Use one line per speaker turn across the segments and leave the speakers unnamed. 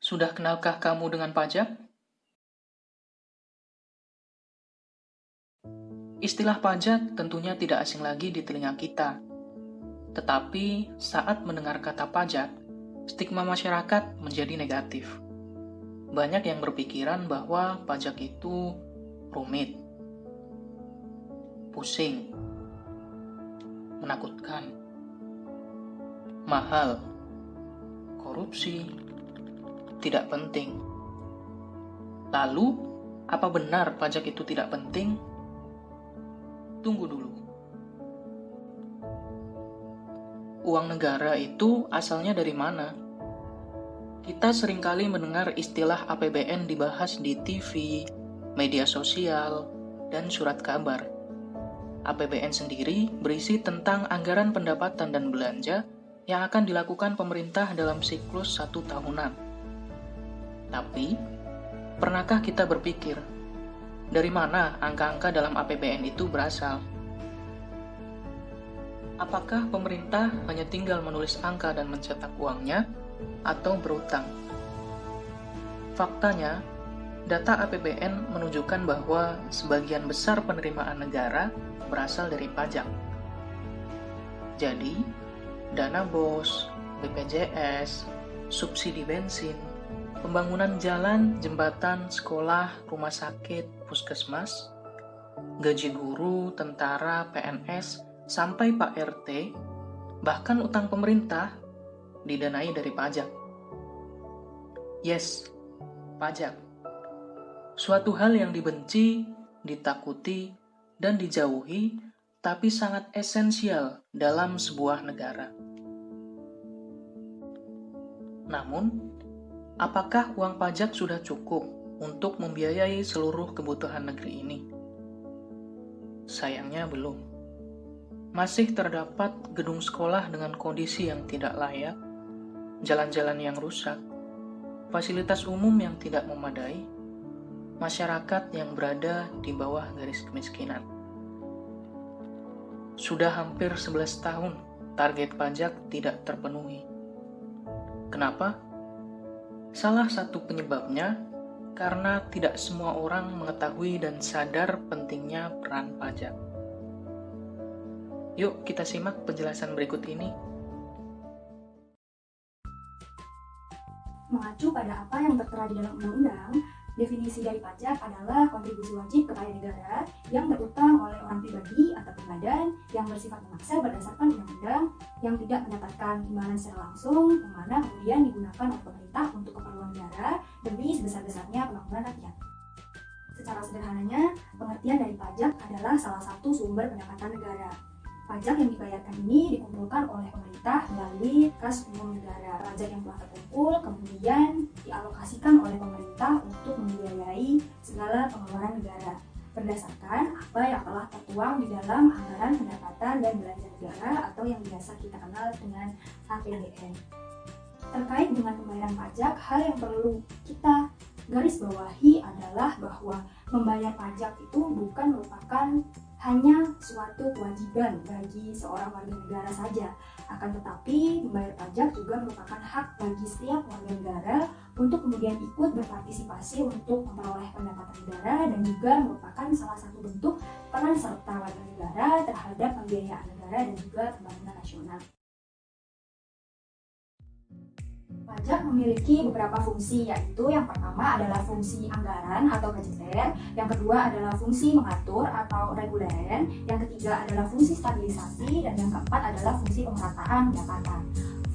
Sudah kenalkah kamu dengan pajak? Istilah pajak tentunya tidak asing lagi di telinga kita. Tetapi saat mendengar kata pajak, stigma masyarakat menjadi negatif. Banyak yang berpikiran bahwa pajak itu rumit, pusing, menakutkan, mahal, korupsi, tidak penting. Lalu, apa benar pajak itu tidak penting? Tunggu dulu. Uang negara itu asalnya dari mana? Kita seringkali mendengar istilah APBN dibahas di TV, media sosial, dan surat kabar. APBN sendiri berisi tentang anggaran pendapatan dan belanja yang akan dilakukan pemerintah dalam siklus 1 tahunan. Tapi, pernahkah kita berpikir, dari mana angka-angka dalam APBN itu berasal? Apakah pemerintah hanya tinggal menulis angka dan mencetak uangnya, atau berutang? Faktanya, data APBN menunjukkan bahwa sebagian besar penerimaan negara berasal dari pajak. Jadi, dana BOS, BPJS, subsidi bensin, pembangunan jalan, jembatan, sekolah, rumah sakit, puskesmas, gaji guru, tentara, PNS, sampai Pak RT, bahkan utang pemerintah, didanai dari pajak. Yes, pajak. Suatu hal yang dibenci, ditakuti, dan dijauhi, tapi sangat esensial dalam sebuah negara. Namun, apakah uang pajak sudah cukup untuk membiayai seluruh kebutuhan negeri ini? Sayangnya belum. Masih terdapat gedung sekolah dengan kondisi yang tidak layak, jalan-jalan yang rusak, fasilitas umum yang tidak memadai, masyarakat yang berada di bawah garis kemiskinan. Sudah hampir 11 tahun target pajak tidak terpenuhi. Kenapa? Salah satu penyebabnya karena tidak semua orang mengetahui dan sadar pentingnya peran pajak. Yuk kita simak penjelasan berikut ini.
Mengacu pada apa yang tertera di dalam undang-undang, definisi dari pajak adalah kontribusi wajib kepada negara yang berutang oleh orang pribadi atau badan yang bersifat memaksa berdasarkan undang-undang yang tidak mendapatkan imbalan secara langsung, yang mana kemudian digunakan oleh pemerintah untuk keperluan negara demi sebesar-besarnya pembangunan rakyat. Secara sederhananya, pengertian dari pajak adalah salah satu sumber pendapatan negara. Pajak yang dibayarkan ini dikumpulkan oleh pemerintah melalui kas umum negara. Pajak yang telah terkumpul kemudian dialokasikan oleh pemerintah untuk membiayai segala pengeluaran negara berdasarkan apa yang telah tertuang di dalam anggaran pendapatan dan belanja negara atau yang biasa kita kenal dengan APBN. Terkait dengan pembayaran pajak, hal yang perlu kita garis bawahi adalah bahwa membayar pajak itu bukan merupakan hanya suatu kewajiban bagi seorang warga negara saja, akan tetapi membayar pajak juga merupakan hak bagi setiap warga negara untuk kemudian ikut berpartisipasi untuk memperoleh pendapatan negara dan juga merupakan salah satu bentuk peran serta warga negara terhadap pembiayaan negara dan juga pembangunan nasional. Pajak memiliki beberapa fungsi, yaitu yang pertama adalah fungsi anggaran atau budgeter, yang kedua adalah fungsi mengatur atau reguleren, yang ketiga adalah fungsi stabilisasi, dan yang keempat adalah fungsi pemerataan pendapatan.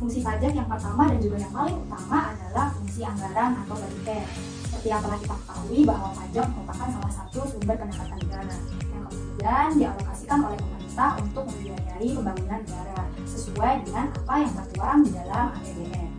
Fungsi pajak yang pertama dan juga yang paling utama adalah fungsi anggaran atau budgeter. Seperti yang telah kita ketahui bahwa pajak merupakan salah satu sumber pendapatan negara, yang kemudian dialokasikan oleh pemerintah untuk membiayai pembangunan negara, sesuai dengan apa yang tertuang di dalam APBN.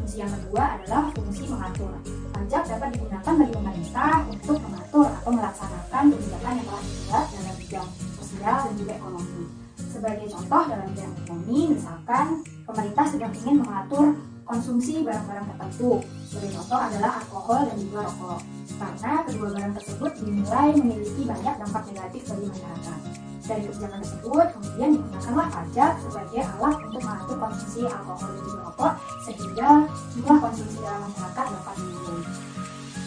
Fungsi yang kedua adalah fungsi mengatur. Pajak dapat digunakan bagi pemerintah untuk mengatur atau melaksanakan kebijakan yang telah dibuat dalam bidang sosial dan juga ekonomi. Sebagai contoh dalam bidang ekonomi, misalkan pemerintah sedang ingin mengatur konsumsi barang-barang tertentu. Sebagai contoh adalah alkohol dan juga rokok. Karena kedua barang tersebut dinilai memiliki banyak dampak negatif bagi masyarakat. Dari kebijakan tersebut, kemudian digunakanlah pajak sebagai alat untuk mengatur konsumsi alkohol dan juga rokok sehingga jumlah konsumsi dalam masyarakat dapat menurun.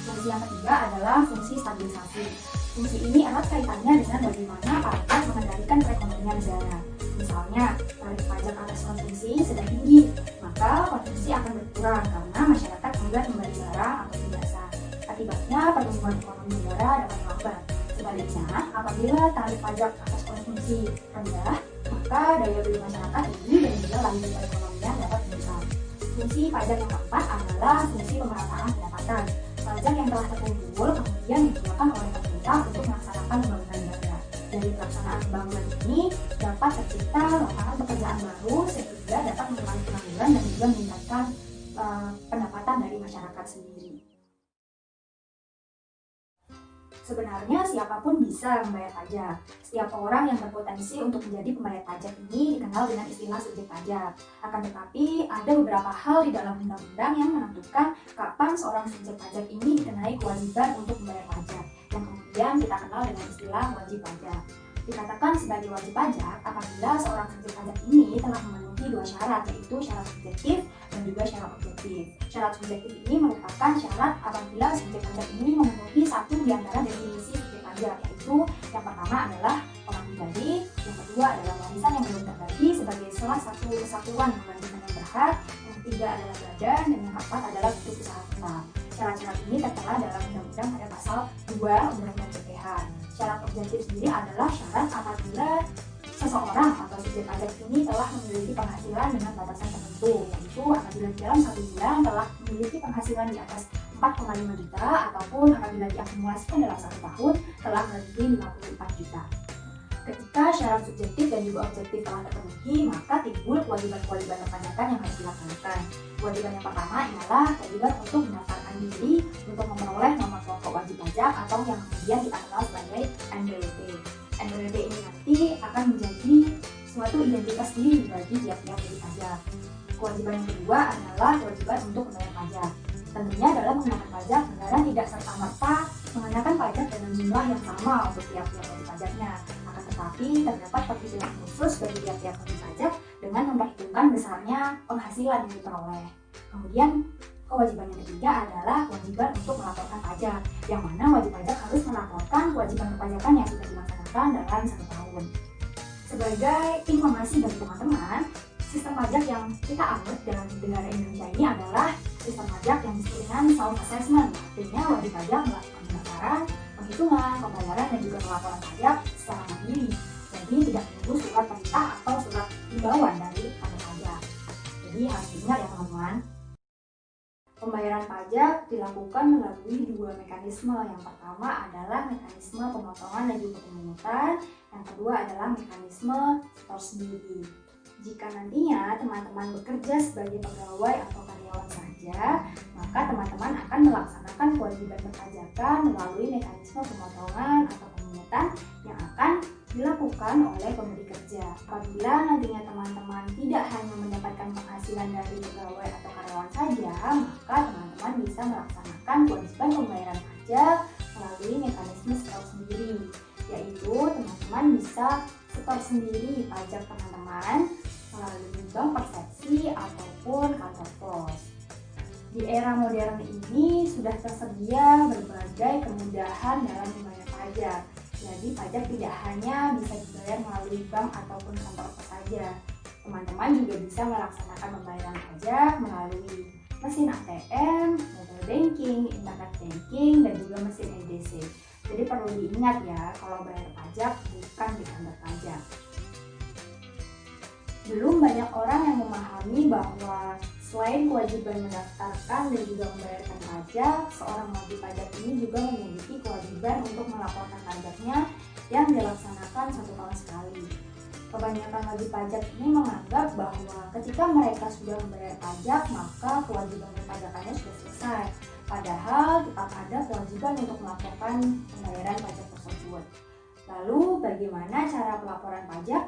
Fungsi yang ketiga adalah fungsi stabilisasi. Fungsi ini erat kaitannya dengan bagaimana pajak mengendalikan perekonomian negara. Misalnya, tarif pajak atas konsumsi sedang tinggi, maka konsumsi akan berkurang karena masyarakat enggan membeli barang atau jasa. Akibatnya, pertumbuhan ekonomi negara dapat melambat. Sebaliknya, apabila tarif pajak atas konsumsi rendah, maka daya beli masyarakat tinggi dan juga laju perekonomian dapat meningkat. Fungsi pajak yang keempat adalah fungsi pemerataan pendapatan. Pajak yang telah terkumpul kemudian digunakan oleh pemerintah untuk melaksanakan pembangunan negara. Dari pelaksanaan pembangunan ini dapat tercipta lapangan pekerjaan baru sehingga dapat mengurangi pengangguran dan juga meningkatkan pendapatan dari masyarakat sendiri. Sebenarnya siapapun bisa membayar pajak. Setiap orang yang berpotensi untuk menjadi pembayar pajak ini dikenal dengan istilah subjek pajak. Akan tetapi ada beberapa hal di dalam undang-undang yang menentukan kapan seorang subjek pajak ini dikenai kewajiban untuk membayar pajak, yang kemudian kita kenal dengan istilah wajib pajak. Dikatakan sebagai wajib pajak apabila seorang subjek pajak ini telah memenuhi dua syarat, yaitu syarat subjektif dan juga syarat objektif. Syarat subjektif ini merupakan syarat apabila subjek pajak ini memenuhi satu di antara definisi subjek pajak, yaitu yang pertama adalah orang pribadi, yang kedua adalah warisan yang belum terbagi sebagai salah satu kesatuan pembangunan yang berhak, yang ketiga adalah badan, dan yang keempat adalah bentuk usaha tetap. Syarat-syarat ini tertera dalam undang-undang pada pasal 2 Undang-Undang PPH. Syarat objektif sendiri adalah syarat apabila seseorang atau subjek pajak ini telah memiliki penghasilan dengan batasan tertentu, yaitu apabila dalam 1 bulan telah memiliki penghasilan di atas 4,5 juta ataupun apabila diakumulasikan dalam 1 tahun telah melebihi 54 juta. Ketika syarat subjektif dan juga objektif telah terpenuhi, maka timbul kewajiban-kewajiban perpajakan yang harus dilaksanakan. Kewajiban yang pertama ialah kewajiban untuk mendaftarkan diri untuk memperoleh nomor pokok wajib pajak atau yang kemudian kita kenal sebagai NPWP. NPWP ini nanti akan menjadi suatu identitas diri bagi tiap-tiap wajib pajak. Kewajiban yang kedua adalah kewajiban untuk membayar pajak. Tentunya dalam mengenakan pajak, negara tidak serta-merta mengenakan pajak dengan jumlah yang sama untuk tiap-tiap wajib pajaknya. Akan tetapi, terdapat perhitungan khusus bagi tiap-tiap wajib pajak dengan memperhitungkan besarnya penghasilan yang diperoleh. Kemudian, kewajiban yang ketiga adalah kewajiban untuk melaporkan pajak, yang mana wajib pajak harus melaporkan kewajiban perpajakan yang sudah dilaksanakan dalam 1 tahun. Sebagai informasi bagi teman-teman, sistem pajak yang kita anut dalam negara Indonesia ini adalah sistem pajak yang disebut dengan self-assessment. Artinya wajib pajak melakukan pendaftaran, penghitungan, pembayaran, dan juga pelaporan pajak secara mandiri. Jadi tidak menunggu surat perintah atau surat himbauan dari kantor pajak. Jadi harus diingat ya teman-teman. Pembayaran pajak dilakukan melalui 2 mekanisme. Yang pertama adalah mekanisme pemotongan dan juga pemungutan. Yang kedua adalah mekanisme setor sendiri. Jika nantinya teman-teman bekerja sebagai pegawai atau karyawan saja, maka teman-teman akan melaksanakan kewajiban perpajakan melalui mekanisme pemotongan atau pemungutan yang akan dilakukan oleh pemberi kerja. Apabila nantinya teman-teman tidak hanya mendapatkan penghasilan dari pegawai atau karyawan saja, maka teman-teman bisa melaksanakan kewajiban pembayaran pajak melalui mekanisme setor sendiri, yaitu teman-teman bisa setor sendiri pajak teman-teman melalui bank persepsi ataupun kantor pos. Di era modern ini sudah tersedia berbagai kemudahan dalam membayar pajak. Jadi pajak tidak hanya bisa dibayar melalui bank ataupun kantor pos saja. Teman-teman juga bisa melaksanakan pembayaran pajak melalui mesin ATM, mobile banking, internet banking, dan juga mesin EDC. Jadi perlu diingat ya, kalau bayar pajak bukan di kantor pajak. Belum banyak orang yang memahami bahwa selain kewajiban mendaftarkan dan juga membayarkan pajak, seorang wajib pajak ini juga memiliki kewajiban untuk melaporkan pajaknya yang dilaksanakan 1 tahun sekali. Kebanyakan wajib pajak ini menganggap bahwa ketika mereka sudah membayar pajak, maka kewajiban perpajakannya sudah selesai. Padahal tetap ada kewajiban untuk melaporkan pembayaran pajak tersebut. Lalu bagaimana cara pelaporan pajak?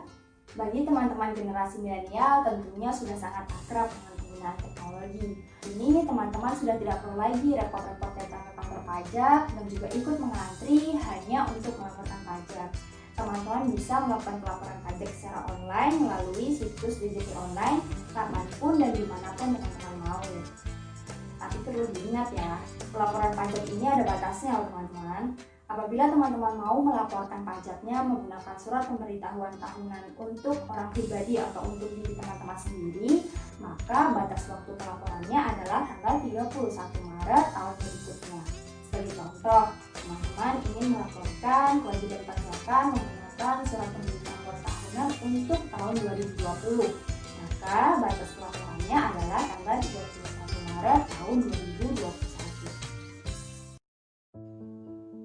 Bagi teman-teman generasi milenial tentunya sudah sangat akrab dengan penggunaan teknologi. Ini teman-teman sudah tidak perlu lagi repot-repot datang ke kantor pajak dan juga ikut mengantri hanya untuk melaporkan pajak. teman-teman bisa melakukan pelaporan pajak secara online melalui situs DJP online kapanpun dan dimanapun teman-teman mau. Tapi perlu diingat ya, pelaporan pajak ini ada batasnya loh teman-teman. Apabila teman-teman mau melaporkan pajaknya menggunakan surat pemberitahuan tahunan untuk orang pribadi atau untuk diri teman-teman sendiri, maka batas waktu pelaporannya adalah tanggal 31 Maret tahun berikutnya. Sebagai contoh, teman-teman ingin melaporkan kewajiban pajakan menggunakan surat pemberitahuan tahunan untuk tahun 2020, maka batas pelaporannya adalah tanggal 31 Maret tahun 2021.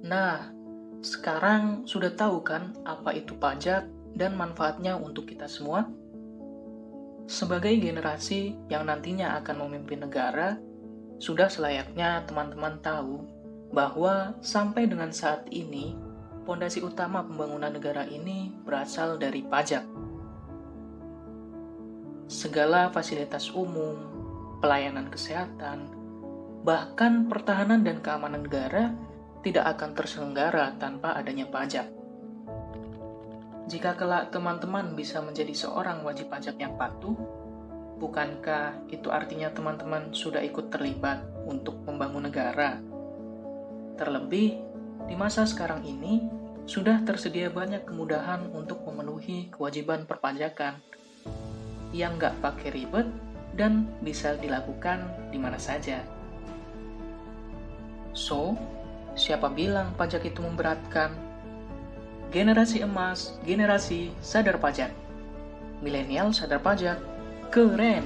Nah, sekarang sudah tahu kan apa itu pajak dan manfaatnya untuk kita semua? Sebagai generasi yang nantinya akan memimpin negara, sudah selayaknya teman-teman tahu bahwa sampai dengan saat ini, fondasi utama pembangunan negara ini berasal dari pajak. Segala fasilitas umum, pelayanan kesehatan, bahkan pertahanan dan keamanan negara tidak akan terselenggara tanpa adanya pajak. Jika kelak teman-teman bisa menjadi seorang wajib pajak yang patuh, bukankah itu artinya teman-teman sudah ikut terlibat untuk membangun negara? Terlebih, di masa sekarang ini, sudah tersedia banyak kemudahan untuk memenuhi kewajiban perpajakan yang nggak pakai ribet dan bisa dilakukan di mana saja. So, siapa bilang pajak itu memberatkan? Generasi emas, generasi sadar pajak. Milenial sadar pajak, keren!